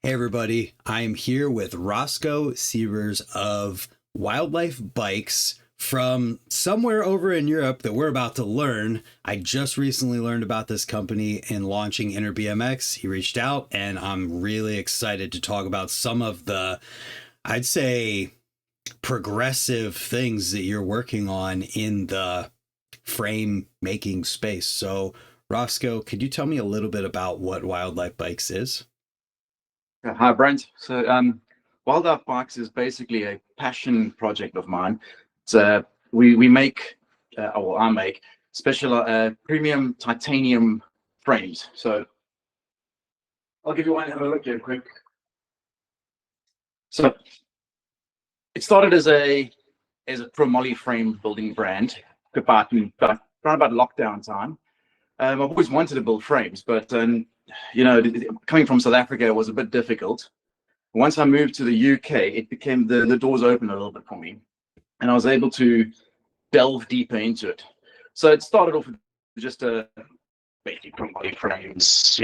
Hey everybody, I am here with Roscoe Siebers of Wildlife Bikes from somewhere over in Europe that we're about to learn. I just recently learned about this company in launching InterBMX. He reached out and I'm really excited to talk about some of the, I'd say, progressive things that you're working on in the frame making space. So Roscoe, could you tell me a little bit about what Wildlife Bikes is? Hi, Brent. Wildlife Bikes is basically a passion project of mine. We make, or I make, special premium titanium frames. So I'll give you one, have a look here quick. So it started as a chromoly frame building brand around about lockdown time. I've always wanted to build frames, but coming from South Africa, it was a bit difficult. Once I moved to the UK, it became the doors open a little bit for me, and I was able to delve deeper into it. So it started off with just a basic body frames,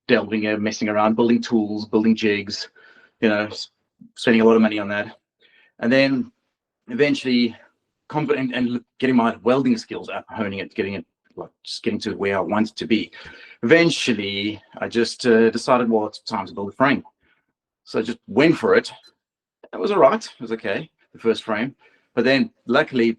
delving in, messing around, building tools, building jigs, spending a lot of money on that, and then eventually confident and getting my welding skills up, honing it, just getting to where I wanted to be. Eventually, I just decided, well, it's time to build a frame. So I just went for it. It was all right. It was okay, the first frame. But then luckily,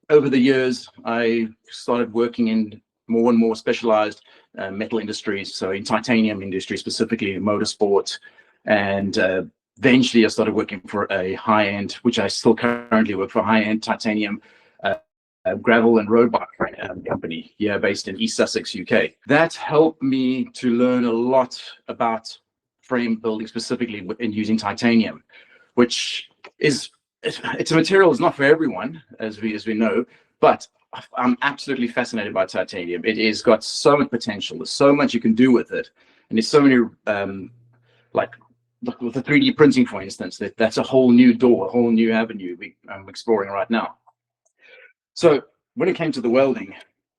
over the years, I started working in more and more specialized metal industries. So in titanium industry, specifically in motorsport. And eventually I started working for a high-end, which I still currently work for, high-end titanium gravel and road bike company, based in East Sussex, UK. That helped me to learn a lot about frame building, specifically in using titanium, which is it's a material that's not for everyone, as we know, but I'm absolutely fascinated by titanium. It has got so much potential. There's so much you can do with it, and there's so many like with the 3D printing, for instance, that's a whole new door, a whole new avenue I'm exploring right now. So when it came to the welding,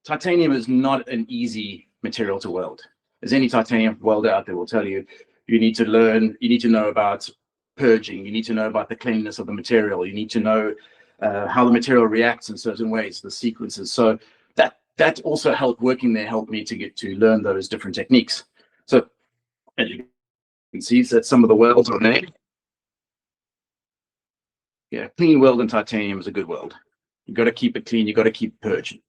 titanium is not an easy material to weld. As any titanium welder out there will tell you, you need to learn, you need to know about purging, you need to know about the cleanliness of the material, you need to know how the material reacts in certain ways, the sequences. So that also helped me to get to learn those different techniques. So as you can see, that some of the welds are made. Yeah, clean weld in titanium is a good weld. You've got to keep it clean, you've got to keep purging.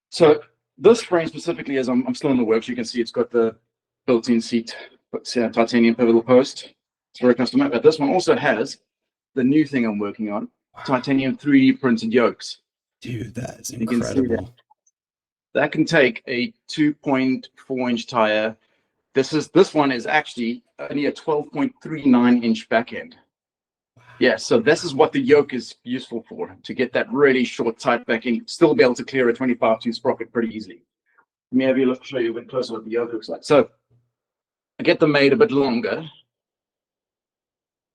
So this frame specifically, as I'm still in the works, you can see it's got the built-in seat, titanium pivotal post. It's very custom made. But this one also has the new thing I'm working on, titanium 3D printed yokes. Dude, that's incredible. You can see that can take a 2.4-inch tire. This one is actually only a 12.39-inch back end. Yeah, so this is what the yoke is useful for, to get that really short, tight backing, still be able to clear a 25-2 sprocket pretty easily. Let me have you show you a bit closer what the yoke looks like. So I get them made a bit longer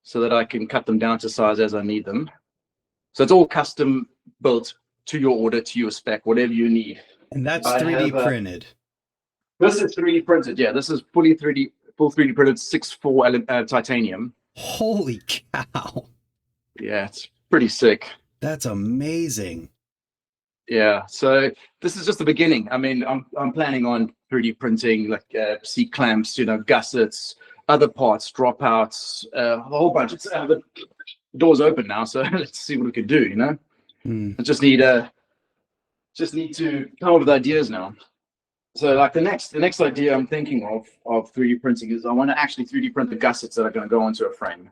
so that I can cut them down to size as I need them. So it's all custom built to your order, to your spec, whatever you need. And that's 3D printed. This is 3D printed, yeah. This is full 3D printed 6.4 titanium. Holy cow. Yeah, it's pretty sick. That's amazing. Yeah, so this is just the beginning. I mean, I'm planning on 3D printing like seat clamps, gussets, other parts, dropouts, a whole bunch. It's the door's open now, so let's see what we can do. I just need to come up with ideas now. So like the next idea I'm thinking of 3D printing is I want to actually 3D print the gussets that are going to go onto a frame.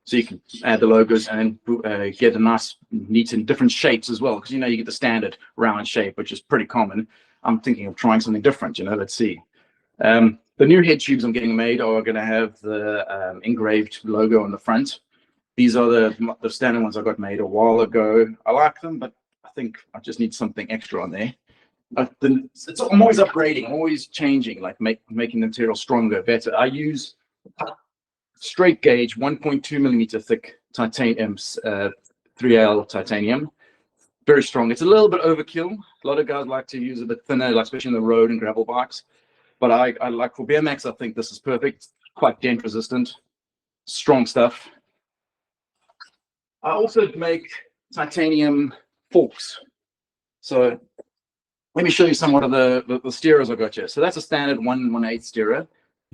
So you can add the logos and get a nice, neat and different shapes as well. Because, you get the standard round shape, which is pretty common. I'm thinking of trying something different, let's see. The new head tubes I'm getting made are going to have the engraved logo on the front. These are the standard ones I got made a while ago. I like them, but I think I just need something extra on there. I'm always upgrading, always changing, like making the material stronger, better. I use straight gauge 1.2 millimeter thick titanium 3L titanium, very strong. It's a little bit overkill. A lot of guys like to use a bit thinner, like especially in the road and gravel bikes, but I like for BMX, I think this is perfect. quite dent resistant, strong stuff. I also make titanium forks. So let me show you somewhat of the steerers I got here. So that's a standard 1/1/8 steerer.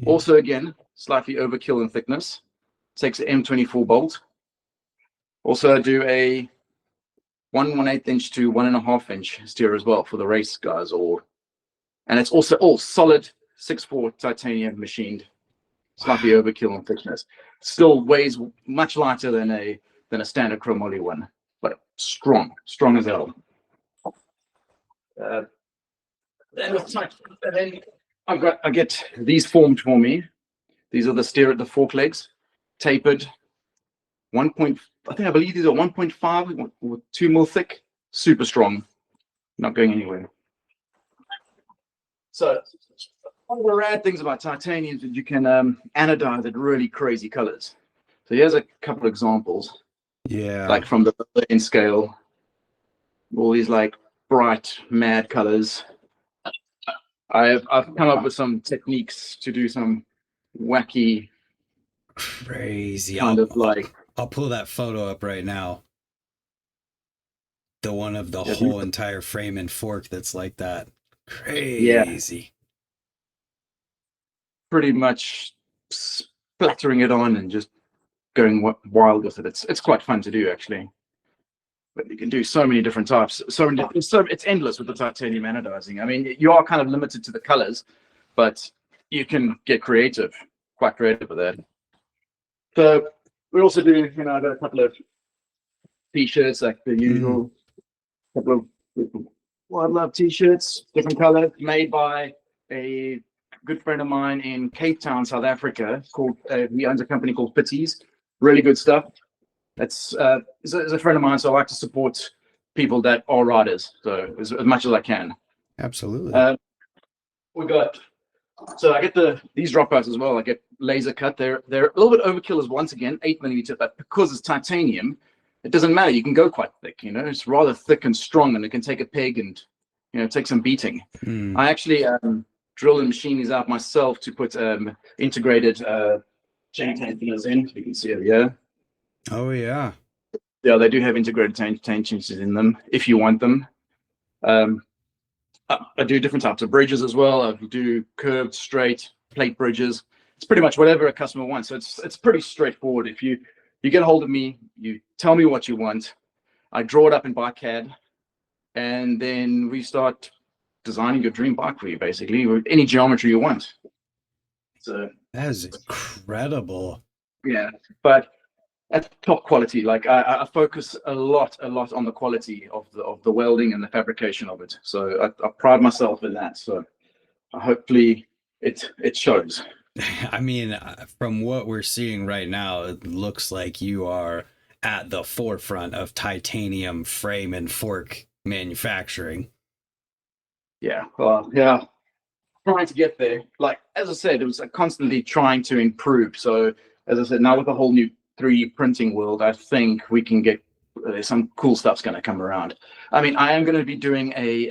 Also, again, slightly overkill in thickness. Takes an M24 bolt. Also, I do a 1/1/8 inch to 1.5 inch steer as well for the race guys. And it's also all solid 6/4 titanium machined. Slightly overkill in thickness. Still weighs much lighter than a standard chromoly one, but strong as hell. Then I get these formed for me. These are the fork legs, tapered. I believe these are 1.5 or 2 mil thick, super strong, not going anywhere. So one of the rad things about titanium is that you can anodize at really crazy colors. So here's a couple of examples. Yeah. Like from the Berlin scale, all these like bright, mad colors. I've come up with some techniques to do some wacky, crazy kind of like. I'll pull that photo up right now. The one of the whole entire frame and fork that's like that. Crazy. Yeah. Pretty much splattering it on and just going wild with it. It's quite fun to do, actually. But you can do so many different types. It's endless with the titanium anodizing. I mean, you are kind of limited to the colors, but you can get quite creative with that. So we also do, I've got a couple of t-shirts, like the usual, couple of wildlife t-shirts, different colors, made by a good friend of mine in Cape Town, South Africa. He owns a company called Ortiz. Really good stuff. It's a friend of mine, so I like to support people that are riders, so as much as I can. Absolutely. I get these dropouts as well. I get laser cut. They're a little bit overkill as once again 8mm, but because it's titanium, it doesn't matter. You can go quite thick. It's rather thick and strong, and it can take a peg and take some beating. I actually drill and machine these out myself to put integrated chain tensioners in. You can see it here. Oh yeah. Yeah, they do have integrated tensioners in them if you want them. I do different types of bridges as well. I do curved, straight, plate bridges. It's pretty much whatever a customer wants. So it's pretty straightforward. If you get a hold of me, you tell me what you want, I draw it up in BikeCAD, and then we start designing your dream bike for you, basically, with any geometry you want. So that is incredible. Yeah, but at top quality. Like I focus a lot on the quality of the welding and the fabrication of it. So I pride myself in that. So hopefully it shows. I mean, from what we're seeing right now, it looks like you are at the forefront of titanium frame and fork manufacturing. Yeah, well, yeah, trying to get there. Like, as I said, it was constantly trying to improve. So as I said, now with the whole new 3D printing world, I think we can get some cool stuff's going to come around. I mean, I am going to be doing a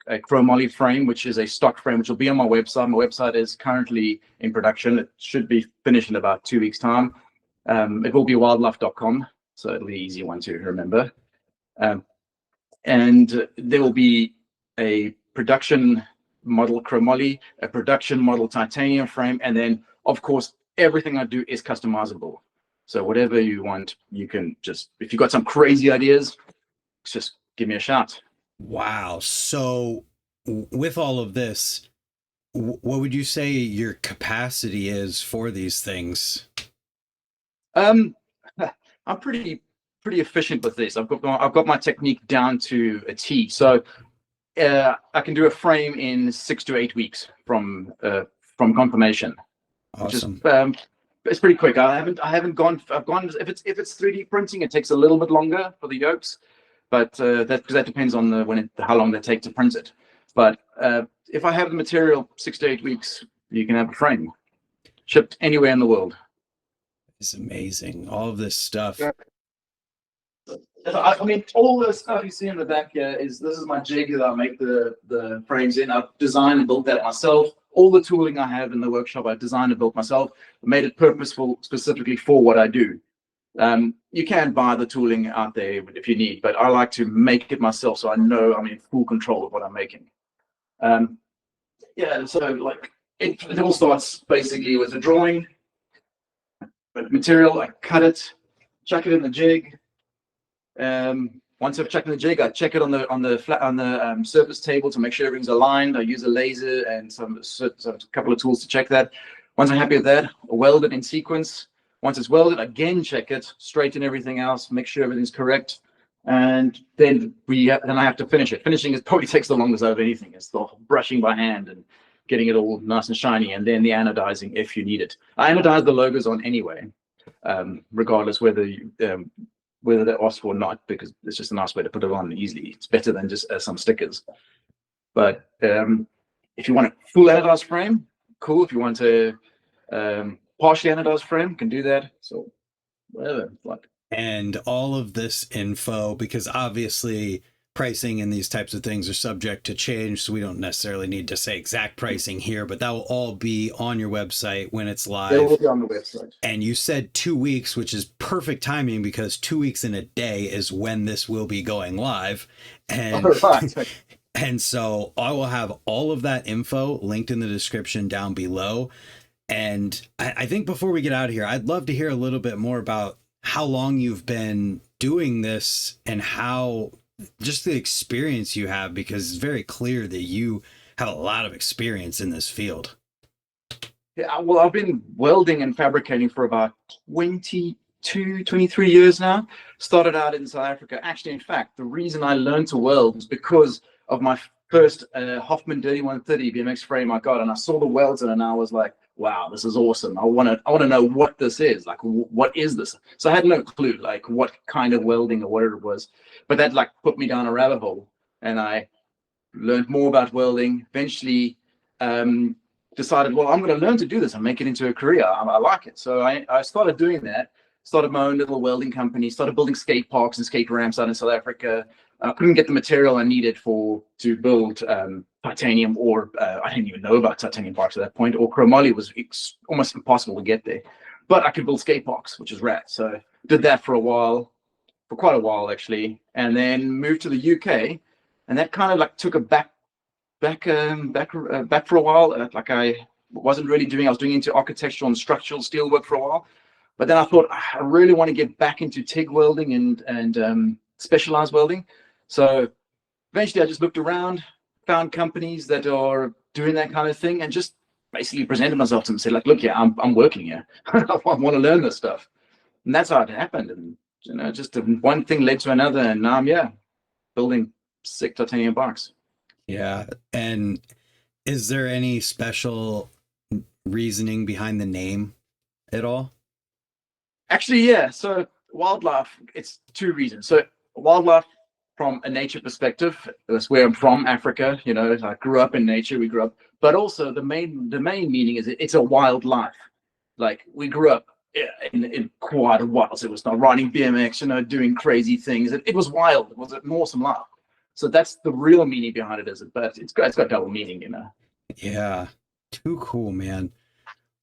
chromoly frame, which is a stock frame, which will be on my website. My website is currently in production. It should be finished in about 2 weeks' time. It will be wildlife.com, so it'll be an easy one to remember. And there will be a production model chromoly, a production model titanium frame, and then, of course, everything I do is customizable. So whatever you want, you can just, if you've got some crazy ideas, just give me a shout. Wow. So with all of this, what would you say your capacity is for these things? I'm pretty efficient with this. I've got my technique down to a T. So I can do a frame in 6 to 8 weeks from confirmation. Awesome. Which is, it's pretty quick. I've gone if it's 3D printing, it takes a little bit longer for the yolks, but that depends on how long they take to print it. But if I have the material 6 to 8 weeks, you can have a frame shipped anywhere in the world. It's amazing. All of this stuff. Yeah. I mean, all the stuff you see in the back here this is my jig that I make the frames in. I've designed and built that myself. all the tooling I have in the workshop, I designed and built myself, made it purposeful specifically for what I do. You can buy the tooling out there if you need, but I like to make it myself so I know I'm in full control of what I'm making. Yeah, so like it all starts basically with a drawing, but material, I cut it, chuck it in the jig. Once I've checked in the jig, I check it on the surface table to make sure everything's aligned. I use a laser and a couple of tools to check that. Once I'm happy with that, I weld it in sequence. Once it's welded, again check it, straighten everything else, make sure everything's correct, and then I have to finish it. Finishing probably takes the longest out of anything. It's the brushing by hand and getting it all nice and shiny, and then the anodizing if you need it. I anodize the logos on anyway, regardless whether they're asked for or not, because it's just a nice way to put it on easily. It's better than just some stickers. But if you want a full anodized frame, cool. If you want to partially anodized frame, can do that. So whatever. Like. And all of this info, because obviously pricing and these types of things are subject to change, so we don't necessarily need to say exact pricing here, but that will all be on your website when it's live. It will be on the website. And you said 2 weeks, which is perfect timing, because 2 weeks in a day is when this will be going live. And and so I will have all of that info linked in the description down below. And I think before we get out of here, I'd love to hear a little bit more about how long you've been doing this and how just the experience you have, because it's very clear that you have a lot of experience in this field. Yeah, well, I've been welding and fabricating for about 23 years now. Started out in South Africa. Actually, in fact, the reason I learned to weld was because of my first Hoffman Dirty 130 BMX frame I got, and I saw the welds in it, and I was like, wow, this is awesome. I want to know what this is. Like, what is this? So I had no clue, like, what kind of welding or what it was. But that, like, put me down a rabbit hole, and I learned more about welding. Eventually decided, well, I'm going to learn to do this and make it into a career. I like it. So I started doing that, started my own little welding company, started building skate parks and skate ramps out in South Africa. I couldn't get the material I needed to build titanium, or I didn't even know about titanium parks at that point, or chromoly was almost impossible to get there. But I could build skate parks, which is rad. So did that for quite a while actually, and then moved to the UK, and that kind of like took a back for a while. Like I was doing into architectural and structural steel work for a while, but then I thought I really want to get back into TIG welding and specialized welding. So eventually I just looked around, found companies that are doing that kind of thing, and just basically presented myself to them and said, like, look, yeah, I'm working here. I want to learn this stuff. And that's how it happened. And just one thing led to another, and now I'm building sick titanium bikes. Yeah. And is there any special reasoning behind the name at all? Actually, yeah. So wildlife, it's two reasons. So wildlife, from a nature perspective, that's where I'm from, Africa. I grew up in nature. We grew up, but also the main meaning is it's a wild life. Like, we grew up in quite a wild. So it was not riding BMX, doing crazy things. It was wild. It was an awesome life. So that's the real meaning behind it, but it's got double meaning, Yeah, too cool, man.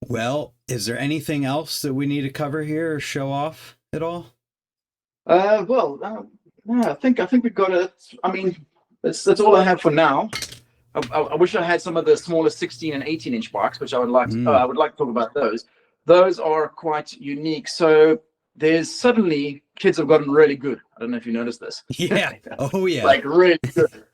Well, is there anything else that we need to cover here or show off at all? Yeah, I think we've got it. I mean, that's all I have for now. I wish I had some of the smaller 16 and 18-inch bikes, which I would like. I would like to talk about those. Those are quite unique. So there's suddenly kids have gotten really good. I don't know if you noticed this. Yeah. Oh yeah. Like, really good.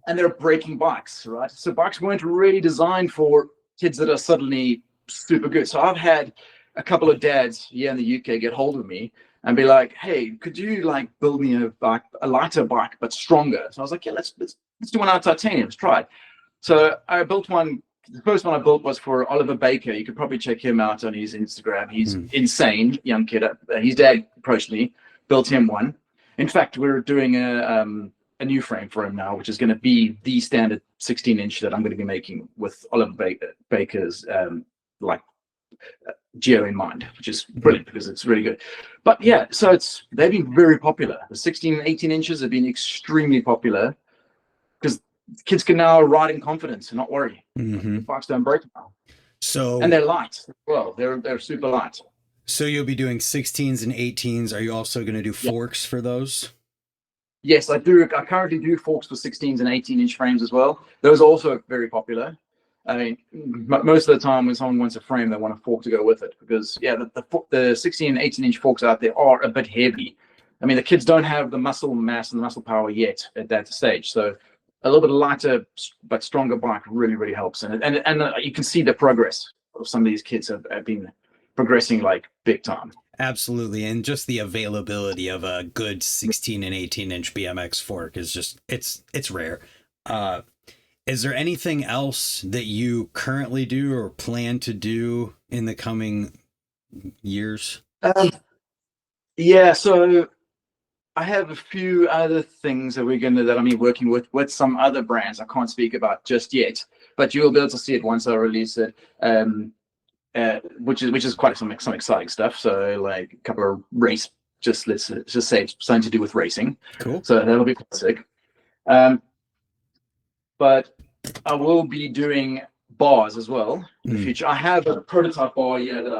And they're breaking bikes, right? So bikes weren't really designed for kids that are suddenly super good. So I've had a couple of dads here in the UK get hold of me and be like, hey, could you like build me a lighter bike but stronger? So I was like, yeah, let's do one out of titanium. Let's try it. So I built one. The first one I built was for Oliver Baker. You could probably check him out on his Instagram. He's insane, young kid. His dad approached me, built him one. In fact, we're doing a new frame for him now, which is going to be the standard 16-inch that I'm going to be making with Oliver Baker's Geo in mind, which is brilliant because it's really good. But yeah, so they've been very popular. The 16 and 18 inches have been extremely popular because kids can now ride in confidence and not worry. Mm-hmm. The bikes don't break now. So, And they're light as well. They're super light. so you'll be doing 16s and 18s. Are you also going to do forks for those? Yes, I do. I currently do forks for 16s and 18-inch frames as well. Those are also very popular. I mean, most of the time when someone wants a frame, they want a fork to go with it because, yeah, the 16 and 18-inch forks out there are a bit heavy. I mean, the kids don't have the muscle mass and the muscle power yet at that stage. So a little bit lighter but stronger bike really, really helps. And you can see the progress of some of these kids have been progressing like big time. Absolutely. And just the availability of a good 16 and 18-inch BMX fork is just, it's rare. Is there anything else that you currently do or plan to do in the coming years? Yeah, so I have a few other things that I'm working with some other brands I can't speak about just yet, but you will be able to see it once I release it. Which is quite some exciting stuff. So like a couple of let's just say something to do with racing. Cool. So that'll be quite sick. But I will be doing bars as well in the future. I have a prototype bar here that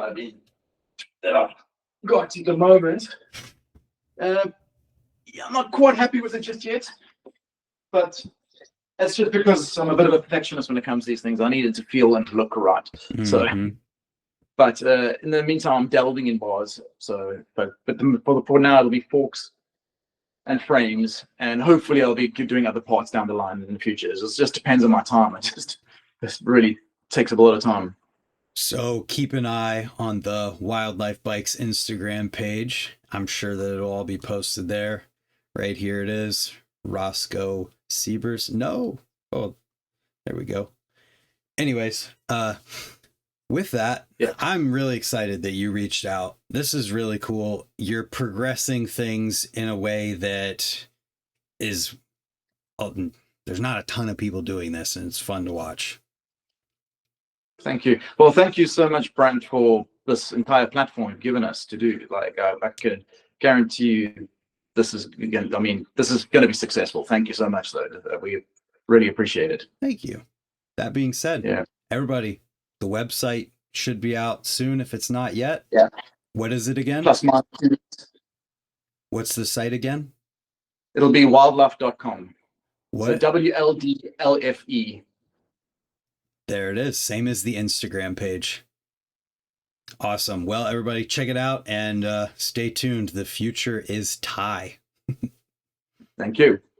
I've got at the moment. I'm not quite happy with it just yet, but that's just because I'm a bit of a perfectionist when it comes to these things. I need it to feel and look right. Mm-hmm. So, but in the meantime, I'm delving in bars. So, but for now, it'll be forks and frames, and hopefully I'll be doing other parts down the line in the future. It just depends on my time. It really takes up a lot of time. So keep an eye on the Wildlife Bikes Instagram page. I'm sure that it'll all be posted there. Right here it is. Roscoe Siebers. No. Oh, there we go. Anyways, with that, yeah. I'm really excited that you reached out. This is really cool. You're progressing things in a way that is, there's not a ton of people doing this, and it's fun to watch. Thank you. Well, thank you so much, Brent, for this entire platform you've given us to do. Like, I could guarantee you this is going to be successful. Thank you so much, though. We really appreciate it. Thank you. That being said, yeah, everybody, the website should be out soon if it's not yet. Yeah. What is it again? Plus my. What's the site again? It'll be wildlife.com. What? So WLDLFE. There it is. Same as the Instagram page. Awesome. Well, everybody, check it out and stay tuned. The future is Thai. Thank you.